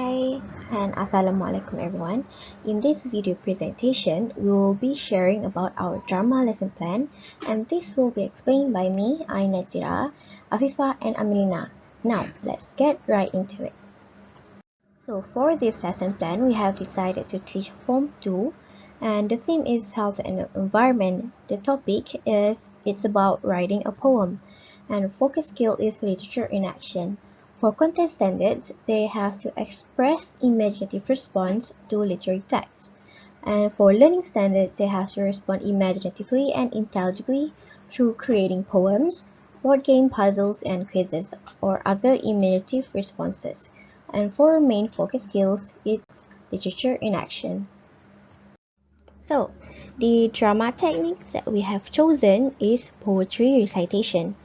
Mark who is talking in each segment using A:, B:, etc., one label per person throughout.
A: Hi and Assalamualaikum everyone. In this video presentation, we will be sharing about our drama lesson plan, and this will be explained by me, Ain Nadzira, Afifah and Ameylina. Now, let's get right into it. So for this lesson plan, we have decided to teach Form 2, and the theme is health and environment. The topic is it's about writing a poem, and focus skill is literature in action. For content standards, they have to express imaginative response to literary texts. And for learning standards, they have to respond imaginatively and intelligibly through creating poems, board game puzzles, and quizzes, or other imaginative responses. And for main focus skills, it's literature in action. So, the drama techniques that we have chosen is poetry recitation.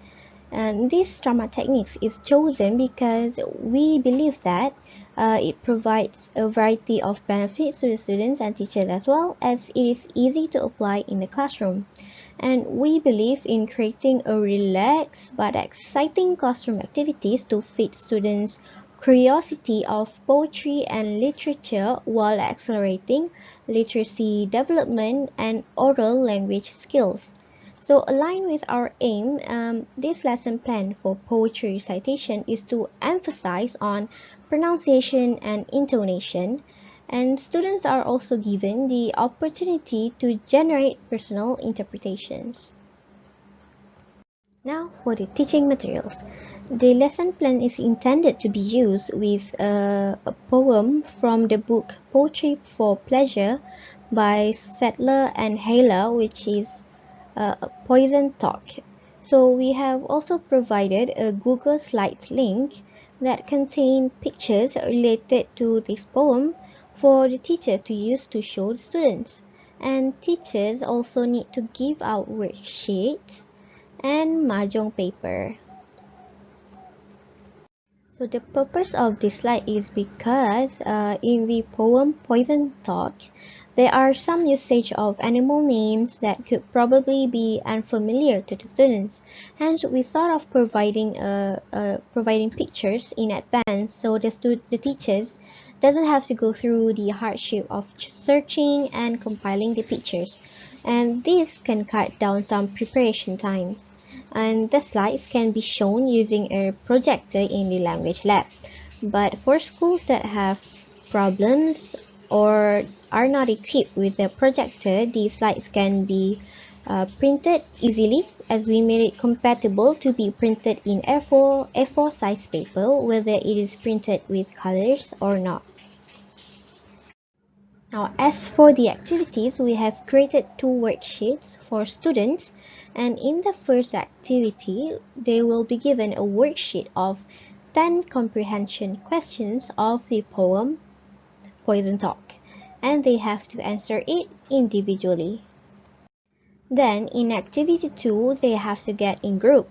A: And this drama techniques is chosen because we believe that it provides a variety of benefits to the students and teachers, as well as it is easy to apply in the classroom. And we believe in creating a relaxed but exciting classroom activities to feed students' curiosity of poetry and literature while accelerating literacy development and oral language skills. So, aligned with our aim, this lesson plan for poetry recitation is to emphasize on pronunciation and intonation, and students are also given the opportunity to generate personal interpretations. Now for the teaching materials. The lesson plan is intended to be used with a poem from the book Poetry for Pleasure by Sadler and Hayler, which is Poison Talk. So we have also provided a Google Slides link that contains pictures related to this poem for the teacher to use to show the students. And teachers also need to give out worksheets and mahjong paper. So the purpose of this slide is because in the poem Poison Talk, there are some usage of animal names that could probably be unfamiliar to the students. Hence, we thought of providing pictures in advance so the teachers doesn't have to go through the hardship of searching and compiling the pictures. And this can cut down some preparation times. And the slides can be shown using a projector in the language lab. But for schools that have problems or are not equipped with a projector, these slides can be printed easily, as we made it compatible to be printed in A4 size paper, whether it is printed with colors or not. Now, as for the activities, we have created 2 worksheets for students, and in the first activity, they will be given a worksheet of 10 comprehension questions of the poem Poison Talk, and they have to answer it individually. Then, in activity 2, they have to get in group.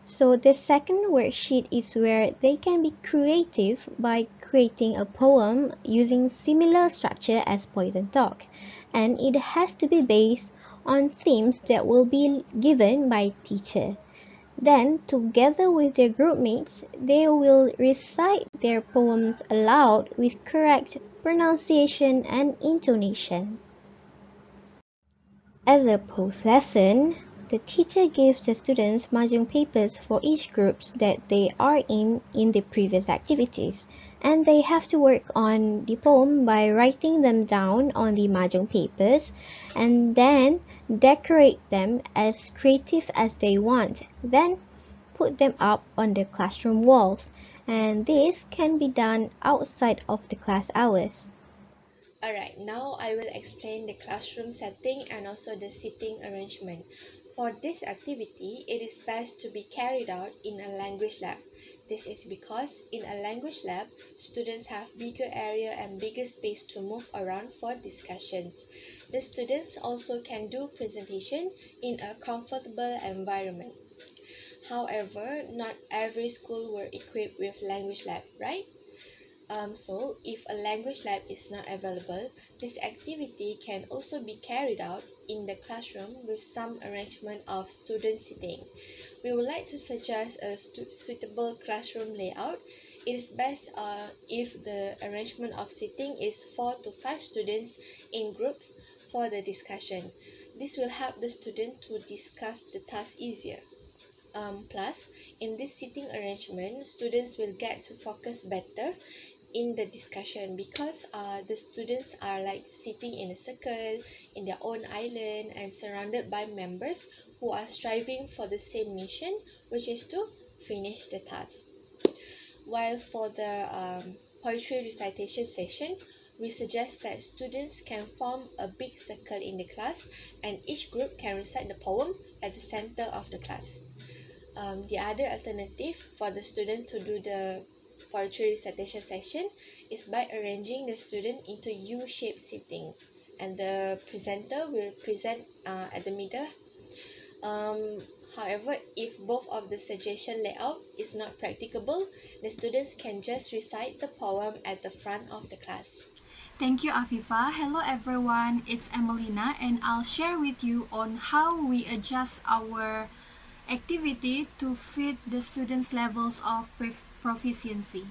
A: So the second worksheet is where they can be creative by creating a poem using similar structure as Poison Talk, and it has to be based on themes that will be given by teacher. Then, together with their group mates, they will recite their poems aloud with correct pronunciation and intonation. As a post-lesson, the teacher gives the students mahjong papers for each groups that they are in the previous activities, and they have to work on the poem by writing them down on the mahjong papers and then decorate them as creative as they want, then put them up on the classroom walls, and this can be done outside of the class hours.
B: Alright, now I will explain the classroom setting and also the seating arrangement. For this activity, it is best to be carried out in a language lab. This is because in a language lab, students have bigger area and bigger space to move around for discussions. The students also can do presentation in a comfortable environment. However, not every school were equipped with language lab, right? So, if a language lab is not available, this activity can also be carried out in the classroom with some arrangement of student seating. We would like to suggest a suitable classroom layout. It is best if the arrangement of sitting is 4 to 5 students in groups for the discussion. This will help the student to discuss the task easier. Plus, in this sitting arrangement, students will get to focus better in the discussion because the students are like sitting in a circle in their own island and surrounded by members who are striving for the same mission, which is to finish the task. While for the poetry recitation session, we suggest that students can form a big circle in the class and each group can recite the poem at the center of the class. The other alternative for the student to do the poetry recitation session is by arranging the student into U-shaped sitting, and the presenter will present at the middle. However, if both of the suggestion layout is not practicable, the students can just recite the poem at the front of the class.
C: Thank you, Afifah. Hello everyone, it's Ameylina and I'll share with you on how we adjust our activity to fit the students' levels of proficiency.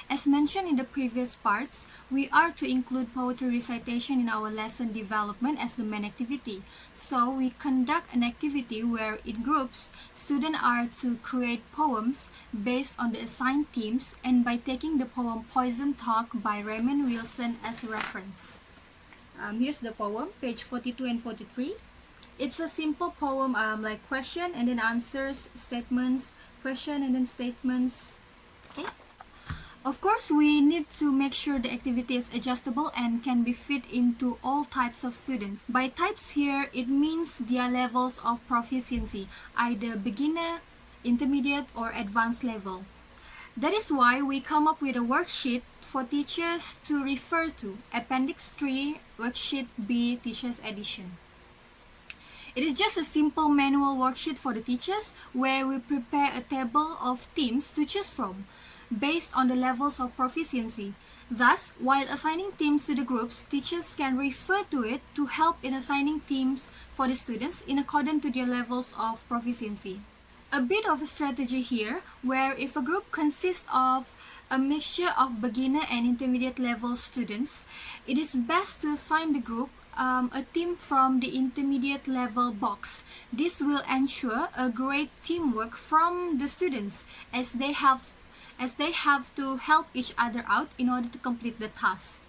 C: As mentioned in the previous parts, we are to include poetry recitation in our lesson development as the main activity. So we conduct an activity where in groups, students are to create poems based on the assigned themes and by taking the poem Poison Talk by Raymond Wilson as a reference. Here's the poem, page 42 and 43. It's a simple poem like question and then answers, statements, question and then statements. Okay. Of course, we need to make sure the activity is adjustable and can be fit into all types of students. By types here, it means their levels of proficiency, either beginner, intermediate, or advanced level. That is why we come up with a worksheet for teachers to refer to, Appendix 3, Worksheet B, Teachers Edition. It is just a simple manual worksheet for the teachers where we prepare a table of themes to choose from based on the levels of proficiency. Thus, while assigning themes to the groups, teachers can refer to it to help in assigning themes for the students in accordance to their levels of proficiency. A bit of a strategy here, where if a group consists of a mixture of beginner and intermediate level students, it is best to assign the group a theme from the intermediate level box. This will ensure a great teamwork from the students as they have to help each other out in order to complete the task.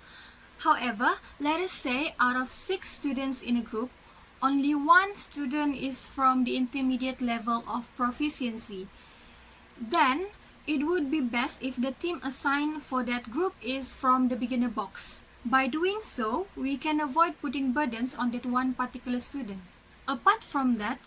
C: However, let us say out of 6 students in a group, only 1 student is from the intermediate level of proficiency. Then, it would be best if the theme assigned for that group is from the beginner box. By doing so, we can avoid putting burdens on that one particular student. Apart from that,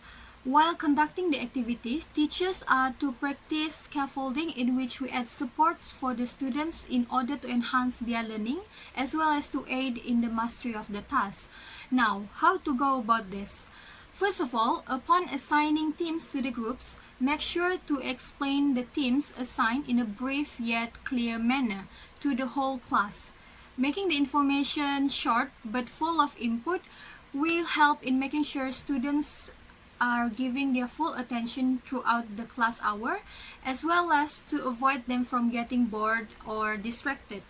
C: while conducting the activity, teachers are to practice scaffolding in which we add supports for the students in order to enhance their learning as well as to aid in the mastery of the task. Now, how to go about this? First of all, upon assigning themes to the groups, make sure to explain the themes assigned in a brief yet clear manner to the whole class. Making the information short but full of input will help in making sure students are giving their full attention throughout the class hour, as well as to avoid them from getting bored or distracted.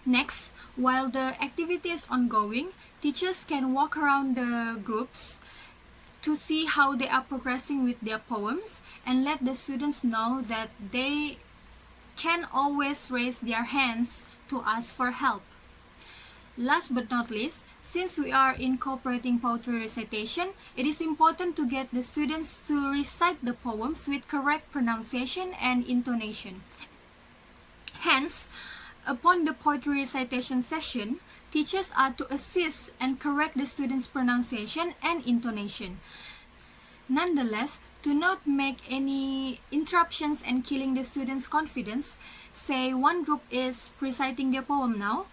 C: Next, while the activity is ongoing, teachers can walk around the groups to see how they are progressing with their poems and let the students know that they can always raise their hands to ask for help. Last but not least, since we are incorporating poetry recitation, it is important to get the students to recite the poems with correct pronunciation and intonation. Hence, upon the poetry recitation session, teachers are to assist and correct the students' pronunciation and intonation. Nonetheless, to not make any interruptions and killing the students' confidence, say one group is reciting their poem now,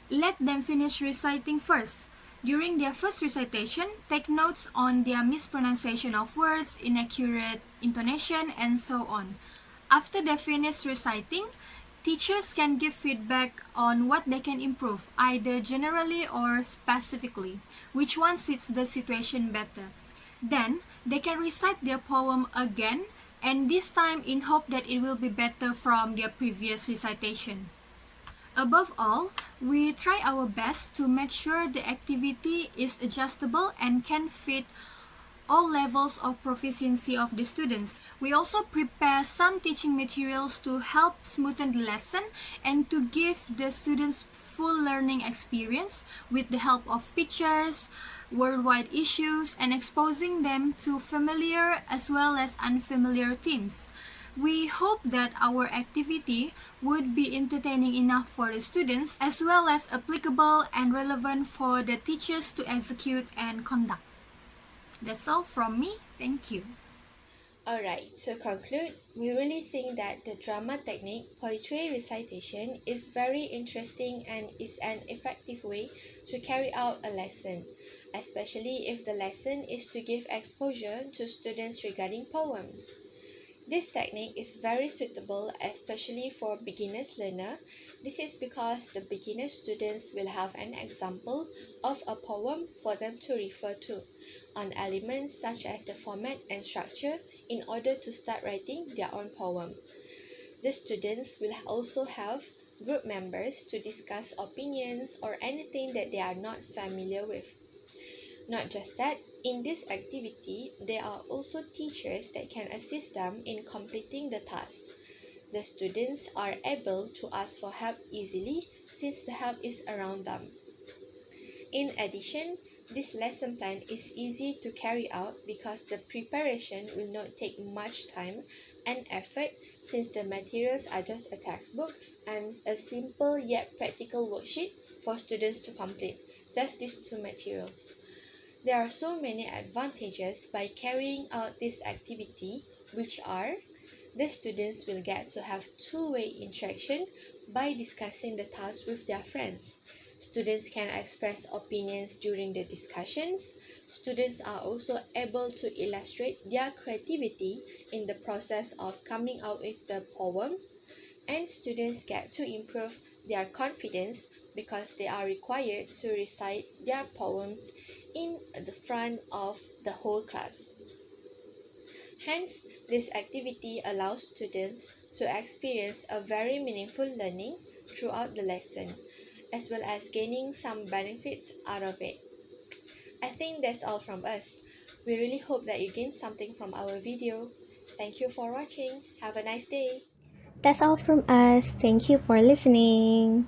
C: let them finish reciting first. During their first recitation, take notes on their mispronunciation of words, inaccurate intonation, and so on. After they finish reciting, teachers can give feedback on what they can improve, either generally or specifically, which one suits the situation better. Then, they can recite their poem again and this time in hope that it will be better from their previous recitation. Above all, we try our best to make sure the activity is adjustable and can fit all levels of proficiency of the students. We also prepare some teaching materials to help smoothen the lesson and to give the students full learning experience with the help of pictures, worldwide issues, and exposing them to familiar as well as unfamiliar themes. We hope that our activity would be entertaining enough for the students as well as applicable and relevant for the teachers to execute and conduct. That's all from me. Thank you.
B: Alright, to conclude, we really think that the drama technique poetry recitation is very interesting and is an effective way to carry out a lesson, especially if the lesson is to give exposure to students regarding poems. This technique is very suitable especially for beginners learner. This is because the beginner students will have an example of a poem for them to refer to on elements such as the format and structure in order to start writing their own poem. The students will also have group members to discuss opinions or anything that they are not familiar with. Not just that, in this activity, there are also teachers that can assist them in completing the task. The students are able to ask for help easily since the help is around them. In addition, this lesson plan is easy to carry out because the preparation will not take much time and effort since the materials are just a textbook and a simple yet practical worksheet for students to complete, just these two materials. There are so many advantages by carrying out this activity, which are the students will get to have two-way interaction by discussing the task with their friends. Students can express opinions during the discussions. Students are also able to illustrate their creativity in the process of coming out with the poem, and students get to improve their confidence because they are required to recite their poems in the front of the whole class. Hence, this activity allows students to experience a very meaningful learning throughout the lesson, as well as gaining some benefits out of it. I think that's all from us. We really hope that you gain something from our video. Thank you for watching. Have a nice day.
A: That's all from us. Thank you for listening.